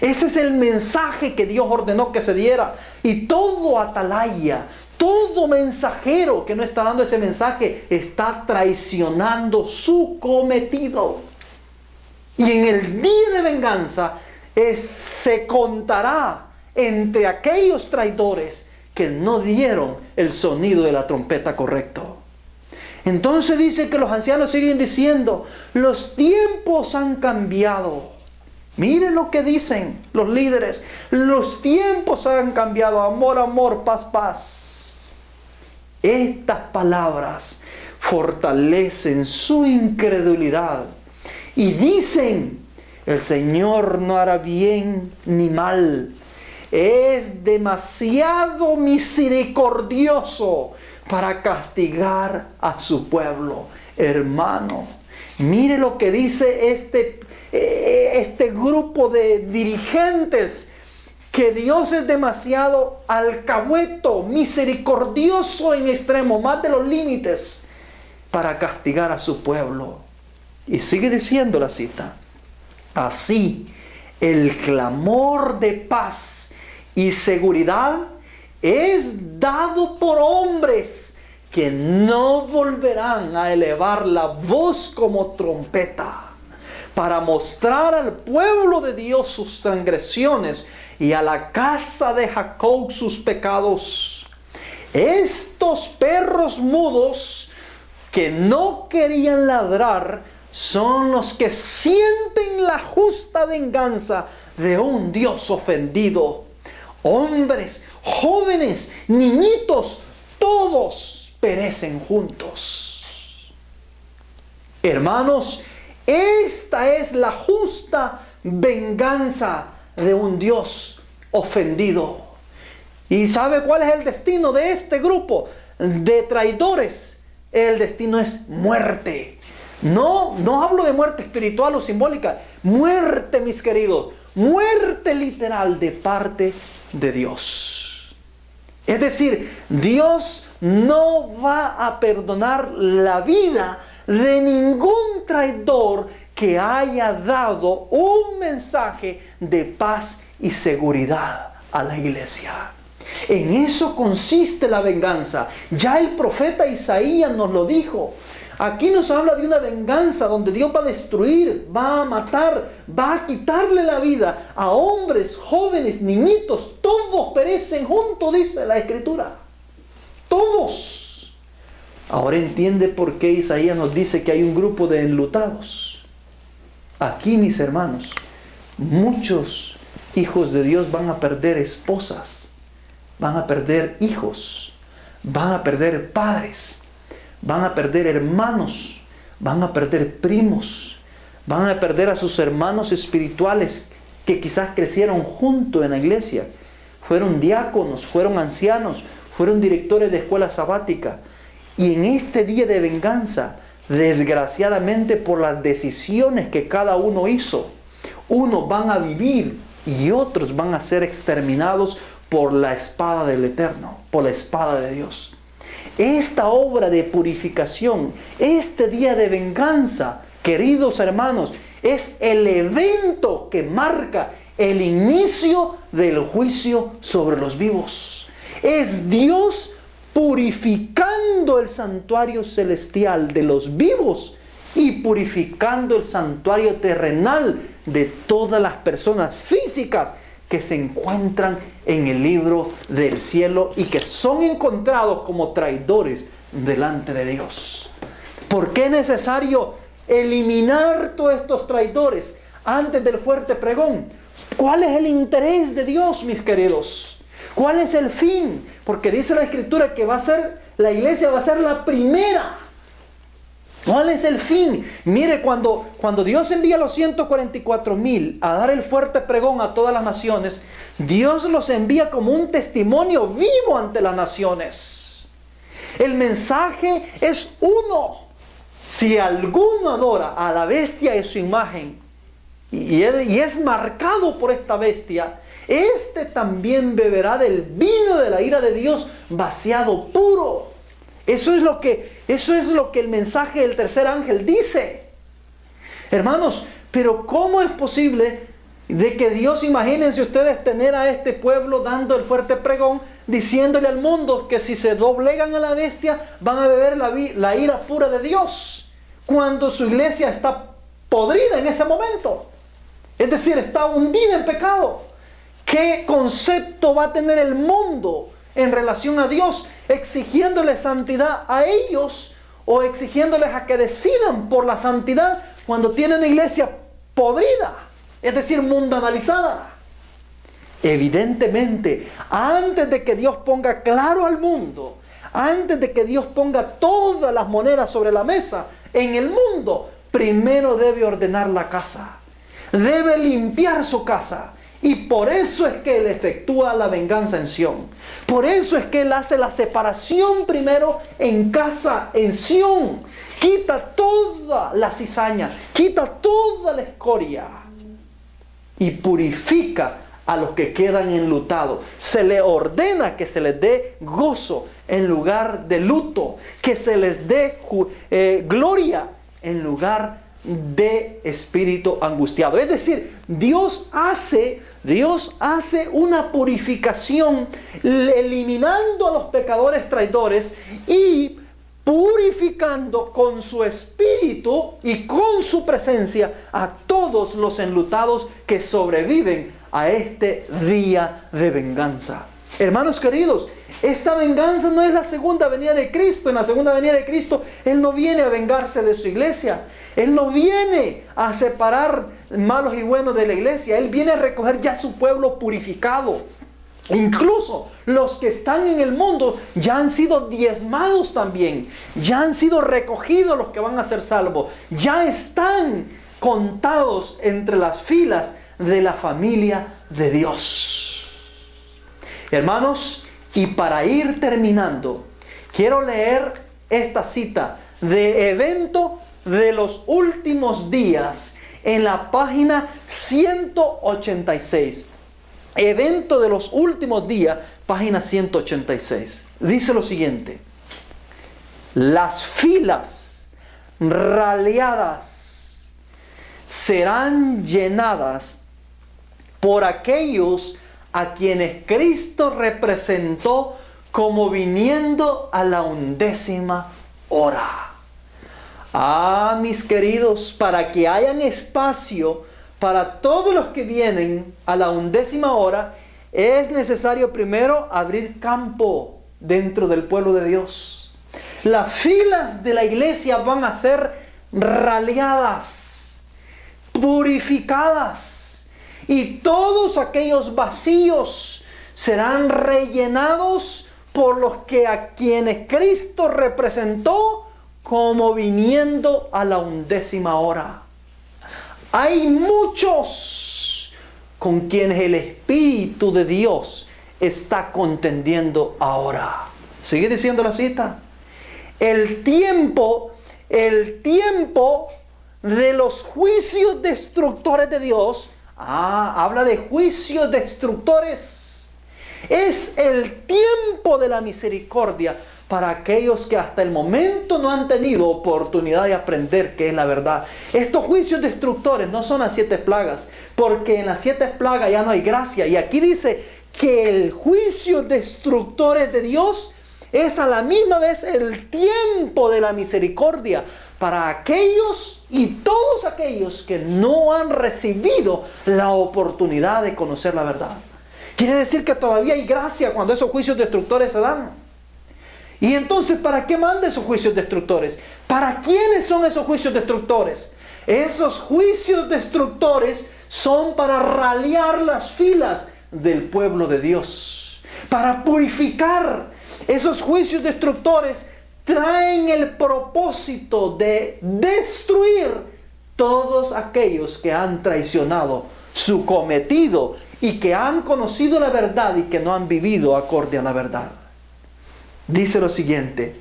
Ese es el mensaje que Dios ordenó que se diera. Y todo atalaya, todo mensajero que no está dando ese mensaje está traicionando su cometido. Y en el día de venganza se contará entre aquellos traidores que no dieron el sonido de la trompeta correcto. Entonces dice que los ancianos siguen diciendo: los tiempos han cambiado. Miren lo que dicen los líderes: los tiempos han cambiado. Amor, amor, paz, paz. Estas palabras fortalecen su incredulidad y dicen: el Señor no hará bien ni mal. Es demasiado misericordioso para castigar a su pueblo. Hermano, mire lo que dice este grupo de dirigentes, que Dios es demasiado alcahueto, misericordioso en extremo, más de los límites, para castigar a su pueblo. Y sigue diciendo la cita: así el clamor de paz y seguridad es dado por hombres que no volverán a elevar la voz como trompeta, para mostrar al pueblo de Dios sus transgresiones y a la casa de Jacob sus pecados. Estos perros mudos que no querían ladrar son los que sienten la justa venganza de un Dios ofendido. Hombres, jóvenes, niñitos, todos perecen juntos. Hermanos, esta es la justa venganza de un Dios ofendido. ¿Y sabe cuál es el destino de este grupo de traidores? el destino es muerte. No hablo de muerte espiritual o simbólica. Muerte, mis queridos. Muerte literal de parte de Dios. Es decir, Dios no va a perdonar la vida de ningún traidor que haya dado un mensaje de paz y seguridad a la iglesia. En eso consiste la venganza. Ya el profeta Isaías nos lo dijo. Aquí nos habla de una venganza donde Dios va a destruir, va a matar, va a quitarle la vida a hombres, jóvenes, niñitos. Todos perecen juntos, dice la Escritura. Todos. Ahora entiende por qué Isaías nos dice que hay un grupo de enlutados. Aquí, mis hermanos, muchos hijos de Dios van a perder esposas, van a perder hijos, van a perder padres, van a perder hermanos, van a perder primos, van a perder a sus hermanos espirituales que quizás crecieron junto en la iglesia. Fueron diáconos, fueron ancianos, fueron directores de escuela sabática. Y en este día de venganza, desgraciadamente por las decisiones que cada uno hizo, unos van a vivir y otros van a ser exterminados por la espada del Eterno, por la espada de Dios. Esta obra de purificación, este día de venganza, queridos hermanos, es el evento que marca el inicio del juicio sobre los vivos. Es Dios purificando el santuario celestial de los vivos y purificando el santuario terrenal de todas las personas físicas que se encuentran en el libro del cielo y que son encontrados como traidores delante de Dios. ¿Por qué es necesario eliminar todos estos traidores antes del fuerte pregón? ¿Cuál es el interés de Dios, mis queridos? ¿Cuál es el fin? Porque dice la Escritura que la iglesia va a ser la primera. ¿Cuál es el fin? Mire, cuando Dios envía a los 144,000 a dar el fuerte pregón a todas las naciones, Dios los envía como un testimonio vivo ante las naciones. El mensaje es uno. Si alguno adora a la bestia y su imagen y es marcado por esta bestia, este también beberá del vino de la ira de Dios vaciado puro. Eso es lo que el mensaje del tercer ángel dice. Hermanos, pero ¿cómo es posible de que Dios, imagínense ustedes tener a este pueblo dando el fuerte pregón, diciéndole al mundo que si se doblegan a la bestia van a beber la ira pura de Dios, cuando su iglesia está podrida en ese momento? Es decir, está hundida en pecado. ¿Qué concepto va a tener el mundo en relación a Dios, exigiéndoles santidad a ellos o exigiéndoles a que decidan por la santidad cuando tienen una iglesia podrida, es decir, mundanalizada? Evidentemente, antes de que Dios ponga claro al mundo, antes de que Dios ponga todas las monedas sobre la mesa en el mundo, primero debe ordenar la casa, debe limpiar su casa. Y por eso es que Él efectúa la venganza en Sión. Por eso es que Él hace la separación primero en casa, en Sión. Quita toda la cizaña, quita toda la escoria y purifica a los que quedan enlutados. Se le ordena que se les dé gozo en lugar de luto, que se les dé gloria en lugar de espíritu angustiado. Es decir, Dios hace una purificación, eliminando a los pecadores traidores y purificando con su espíritu y con su presencia a todos los enlutados que sobreviven a este día de venganza. Hermanos queridos, esta venganza no es la segunda venida de Cristo. En la segunda venida de Cristo, Él no viene a vengarse de su iglesia. Él no viene a separar malos y buenos de la iglesia. Él viene a recoger ya su pueblo purificado. Incluso los que están en el mundo ya han sido diezmados también. Ya han sido recogidos los que van a ser salvos. Ya están contados entre las filas de la familia de Dios. Hermanos, y para ir terminando, quiero leer esta cita de evento de los últimos días en la página 186. Evento de los últimos días, página 186. Dice lo siguiente: las filas raleadas serán llenadas por aquellos a quienes Cristo representó como viniendo a la 11ª hora. Ah, mis queridos, para que hayan espacio para todos los que vienen a la 11ª hora, es necesario primero abrir campo dentro del pueblo de Dios. Las filas de la iglesia van a ser raleadas, purificadas, y todos aquellos vacíos serán rellenados por los que a quienes Cristo representó como viniendo a la 11ª hora. Hay muchos con quienes el Espíritu de Dios está contendiendo ahora. Sigue diciendo la cita. El tiempo de los juicios destructores de Dios, habla de juicios destructores, es el tiempo de la misericordia para aquellos que hasta el momento no han tenido oportunidad de aprender qué es la verdad. Estos juicios destructores no son las 7 plagas, porque en las 7 plagas ya no hay gracia. Y aquí dice que el juicio destructores de Dios es a la misma vez el tiempo de la misericordia para aquellos y todos aquellos que no han recibido la oportunidad de conocer la verdad. Quiere decir que todavía hay gracia cuando esos juicios destructores se dan. Y entonces, ¿para qué manda esos juicios destructores? ¿Para quiénes son esos juicios destructores? Esos juicios destructores son para ralear las filas del pueblo de Dios, para purificar. Esos juicios destructores traen el propósito de destruir todos aquellos que han traicionado su cometido y que han conocido la verdad y que no han vivido acorde a la verdad. Dice lo siguiente: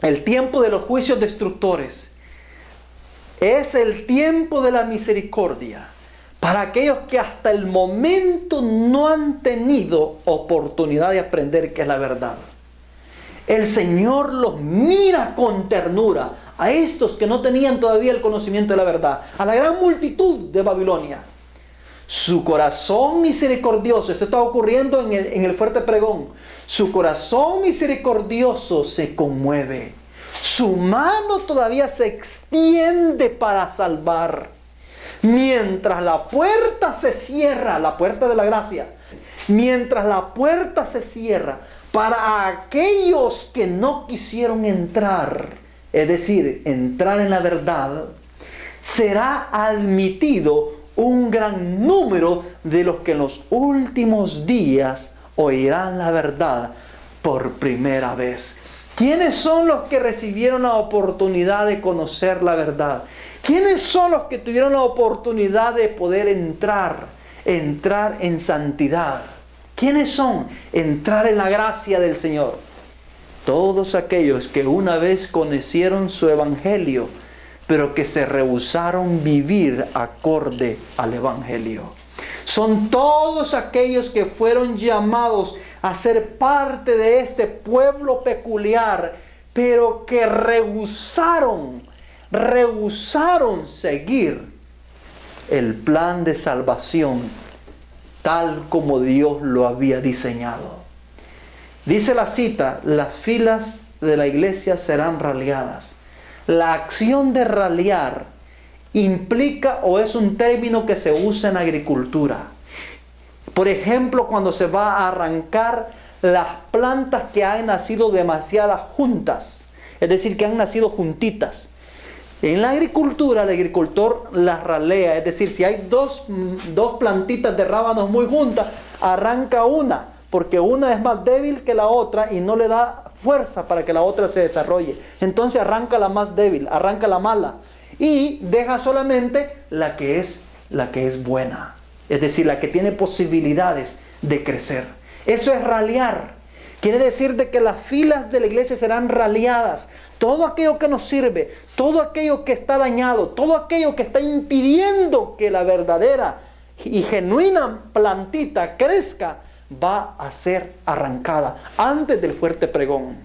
el tiempo de los juicios destructores es el tiempo de la misericordia para aquellos que hasta el momento no han tenido oportunidad de aprender qué es la verdad. El Señor los mira con ternura a estos que no tenían todavía el conocimiento de la verdad, a la gran multitud de Babilonia. Su corazón misericordioso, esto está ocurriendo en el fuerte pregón, su corazón misericordioso se conmueve. Su mano todavía se extiende para salvar. Mientras la puerta se cierra, la puerta de la gracia, mientras la puerta se cierra para aquellos que no quisieron entrar, es decir, entrar en la verdad, será admitido un gran número de los que en los últimos días oirán la verdad por primera vez. ¿Quiénes son los que recibieron la oportunidad de conocer la verdad? ¿Quiénes son los que tuvieron la oportunidad de poder entrar en santidad? ¿Quiénes son? Entrar en la gracia del Señor. Todos aquellos que una vez conocieron su evangelio, pero que se rehusaron vivir acorde al evangelio. Son todos aquellos que fueron llamados a ser parte de este pueblo peculiar, pero que rehusaron seguir el plan de salvación tal como Dios lo había diseñado. Dice la cita: las filas de la iglesia serán raleadas. La acción de ralear implica o es un término que se usa en agricultura. Por ejemplo, cuando se va a arrancar las plantas que han nacido demasiadas juntas, es decir, que han nacido juntitas. En la agricultura, el agricultor las ralea, es decir, si hay dos plantitas de rábanos muy juntas, arranca una, porque una es más débil que la otra y no le da fuerza para que la otra se desarrolle. Entonces arranca la más débil, arranca la mala y deja solamente la que es buena, es decir, la que tiene posibilidades de crecer. Eso es ralear. Quiere decir de que las filas de la iglesia serán raleadas. Todo aquello que nos sirve, todo aquello que está dañado, todo aquello que está impidiendo que la verdadera y genuina plantita crezca, va a ser arrancada antes del fuerte pregón.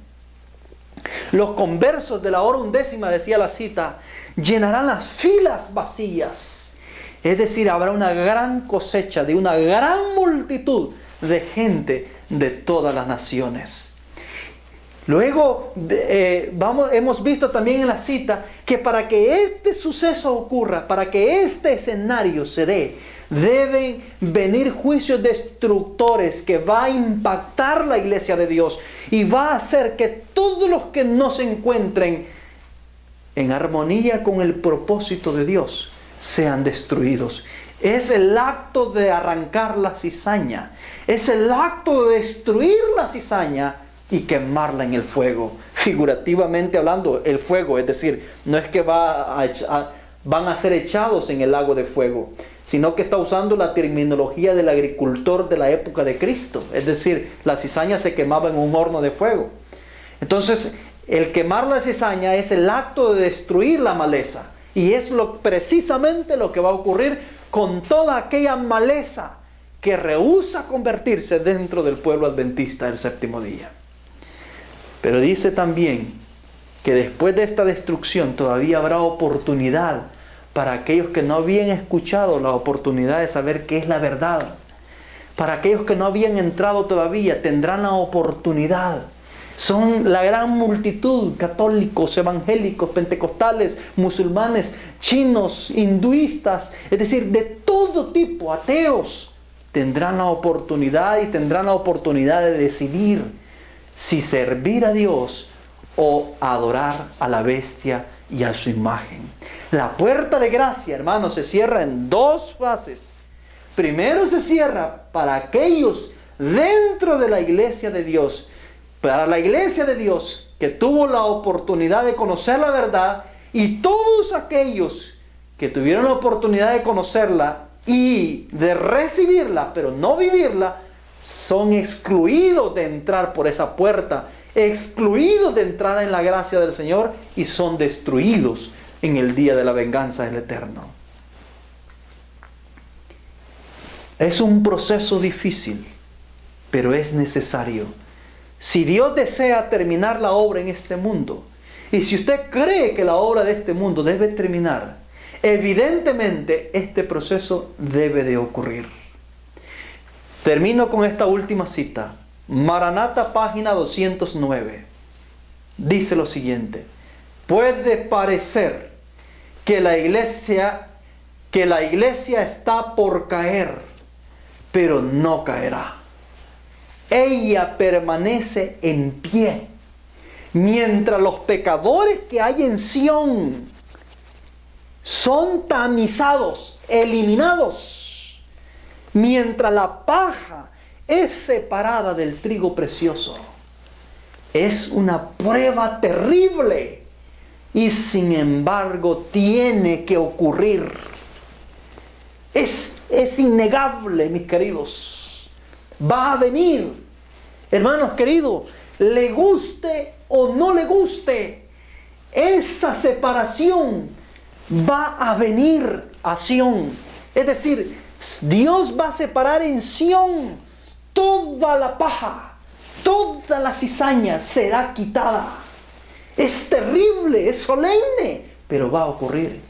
Los conversos de la hora undécima, decía la cita, llenarán las filas vacías. Es decir, habrá una gran cosecha de una gran multitud de gente de todas las naciones. Luego hemos visto también en la cita que para que este suceso ocurra, para que este escenario se dé, deben venir juicios destructores que va a impactar la iglesia de Dios y va a hacer que todos los que no se encuentren en armonía con el propósito de Dios sean destruidos. Es el acto de arrancar la cizaña, es el acto de destruir la cizaña y quemarla en el fuego. Figurativamente hablando, el fuego, es decir, no es que van a ser echados en el lago de fuego, sino que está usando la terminología del agricultor de la época de Cristo. Es decir, la cizaña se quemaba en un horno de fuego. Entonces, el quemar la cizaña es el acto de destruir la maleza. Y es precisamente lo que va a ocurrir con toda aquella maleza que rehúsa convertirse dentro del pueblo adventista del séptimo día. Pero dice también que después de esta destrucción todavía habrá oportunidad para aquellos que no habían escuchado la oportunidad de saber qué es la verdad. Para aquellos que no habían entrado todavía, tendrán la oportunidad. Son la gran multitud, católicos, evangélicos, pentecostales, musulmanes, chinos, hinduistas, es decir, de todo tipo, ateos, tendrán la oportunidad y tendrán la oportunidad de decidir si servir a Dios o adorar a la bestia y a su imagen. La puerta de gracia, hermanos, se cierra en dos fases. Primero se cierra para aquellos dentro de la iglesia de Dios, para la iglesia de Dios que tuvo la oportunidad de conocer la verdad, y todos aquellos que tuvieron la oportunidad de conocerla y de recibirla, pero no vivirla, son excluidos de entrar por esa puerta, excluidos de entrar en la gracia del Señor y son destruidos en el día de la venganza del Eterno. Es un proceso difícil, pero es necesario. Si Dios desea terminar la obra en este mundo, y si usted cree que la obra de este mundo debe terminar, evidentemente este proceso debe de ocurrir. Termino con esta última cita. Maranata, página 209. Dice lo siguiente: puede parecer que la iglesia está por caer, pero no caerá. Ella permanece en pie, mientras los pecadores que hay en Sión son tamizados, eliminados, mientras la paja es separada del trigo precioso. Es una prueba terrible y sin embargo tiene que ocurrir. Es innegable, mis queridos. Va a venir, hermanos queridos, le guste o no le guste, esa separación va a venir a Sión. Es decir, Dios va a separar en Sión toda la paja, toda la cizaña será quitada. Es terrible, es solemne, pero va a ocurrir.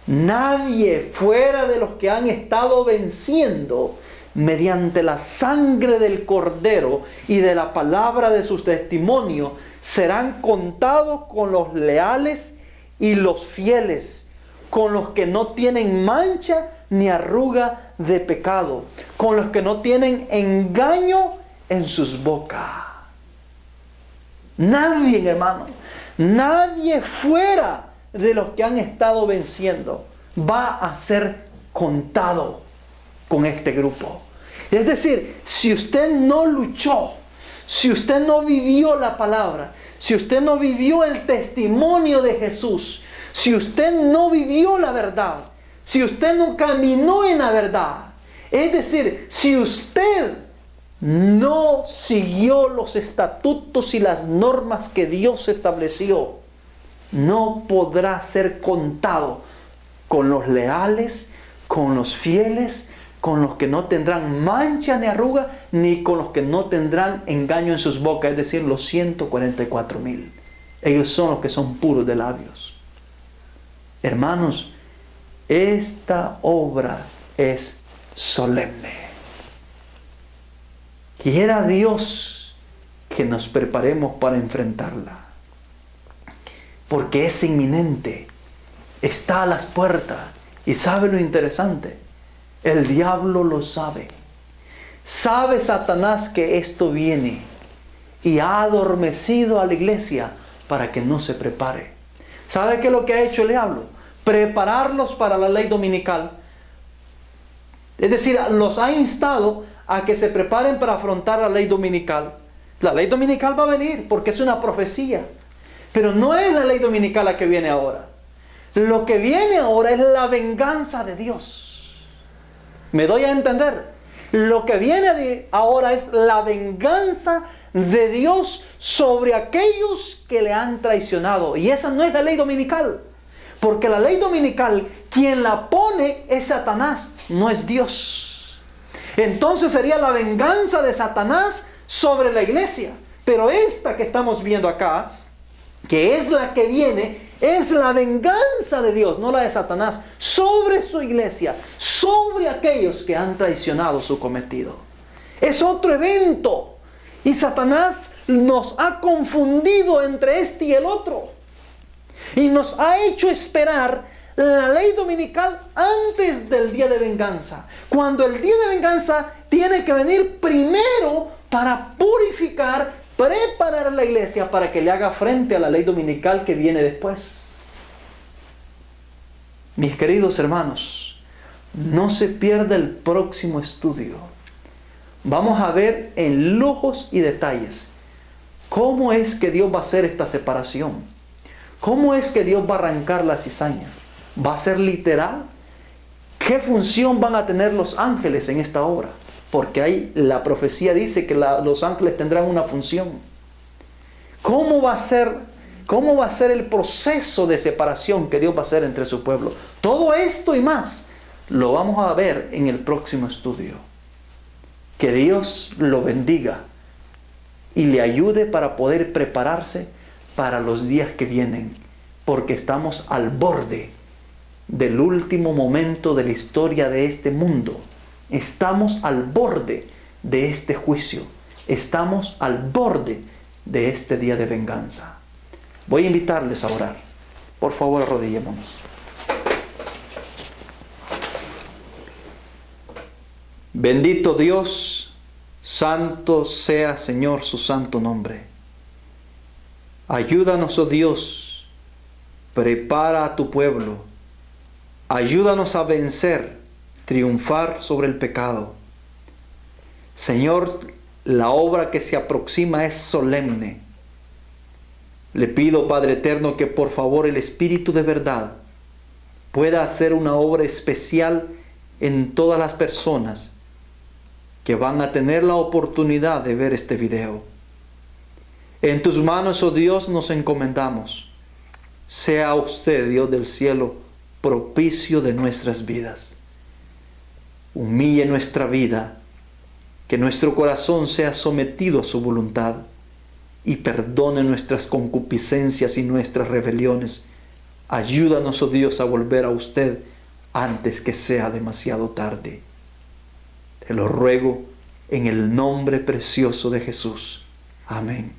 Nadie fuera de los que han estado venciendo mediante la sangre del Cordero y de la palabra de su testimonio serán contados con los leales y los fieles, con los que no tienen mancha ni arruga de pecado, con los que no tienen engaño en sus bocas. Nadie, hermano, nadie fuera de los que han estado venciendo va a ser contado con este grupo. Es decir, si usted no luchó, si usted no vivió la palabra, si usted no vivió el testimonio de Jesús, si usted no vivió la verdad, si usted no caminó en la verdad, es decir, si usted no siguió los estatutos y las normas que Dios estableció, no podrá ser contado con los leales, con los fieles, con los que no tendrán mancha ni arruga, ni con los que no tendrán engaño en sus bocas, es decir, los 144,000. Ellos son los que son puros de labios. Hermanos, esta obra es solemne. Quiera Dios que nos preparemos para enfrentarla, porque es inminente, está a las puertas. Y sabe lo interesante, el diablo lo sabe. Sabe Satanás que esto viene y ha adormecido a la iglesia para que no se prepare. ¿Sabe qué es lo que ha hecho el diablo? Prepararlos para la ley dominical. Es decir, los ha instado a que se preparen para afrontar la ley dominical. La ley dominical va a venir porque es una profecía. Pero no es la ley dominical la que viene ahora. Lo que viene ahora es la venganza de Dios. ¿Me doy a entender? Lo que viene ahora es la venganza de Dios sobre aquellos que le han traicionado. Y esa no es la ley dominical. Porque la ley dominical, quien la pone es Satanás, no es Dios. Entonces sería la venganza de Satanás sobre la iglesia. Pero esta que estamos viendo acá, que es la que viene, es la venganza de Dios, no la de Satanás, sobre su iglesia, sobre aquellos que han traicionado su cometido. Es otro evento. Y Satanás nos ha confundido entre este y el otro. Y nos ha hecho esperar la ley dominical antes del día de venganza. Cuando el día de venganza tiene que venir primero para purificar, preparar a la iglesia para que le haga frente a la ley dominical que viene después. Mis queridos hermanos, no se pierda el próximo estudio. Vamos a ver en lujos y detalles cómo es que Dios va a hacer esta separación. ¿Cómo es que Dios va a arrancar la cizaña? ¿Va a ser literal? ¿Qué función van a tener los ángeles en esta obra? Porque ahí la profecía dice que los ángeles tendrán una función. ¿Cómo va a ser el proceso de separación que Dios va a hacer entre su pueblo? Todo esto y más lo vamos a ver en el próximo estudio. Que Dios lo bendiga y le ayude para poder prepararse para los días que vienen, porque estamos al borde del último momento de la historia de este mundo. Estamos al borde de este juicio. Estamos al borde de este día de venganza. Voy a invitarles a orar. Por favor, arrodillémonos. Bendito Dios, santo sea Señor su santo nombre. Ayúdanos, oh Dios, prepara a tu pueblo. Ayúdanos a vencer, triunfar sobre el pecado. Señor, la obra que se aproxima es solemne. Le pido, Padre eterno, que por favor el Espíritu de verdad pueda hacer una obra especial en todas las personas que van a tener la oportunidad de ver este video. En tus manos, oh Dios, nos encomendamos. Sea usted, Dios del cielo, propicio de nuestras vidas. Humille nuestra vida, que nuestro corazón sea sometido a su voluntad y perdone nuestras concupiscencias y nuestras rebeliones. Ayúdanos, oh Dios, a volver a usted antes que sea demasiado tarde. Te lo ruego en el nombre precioso de Jesús. Amén.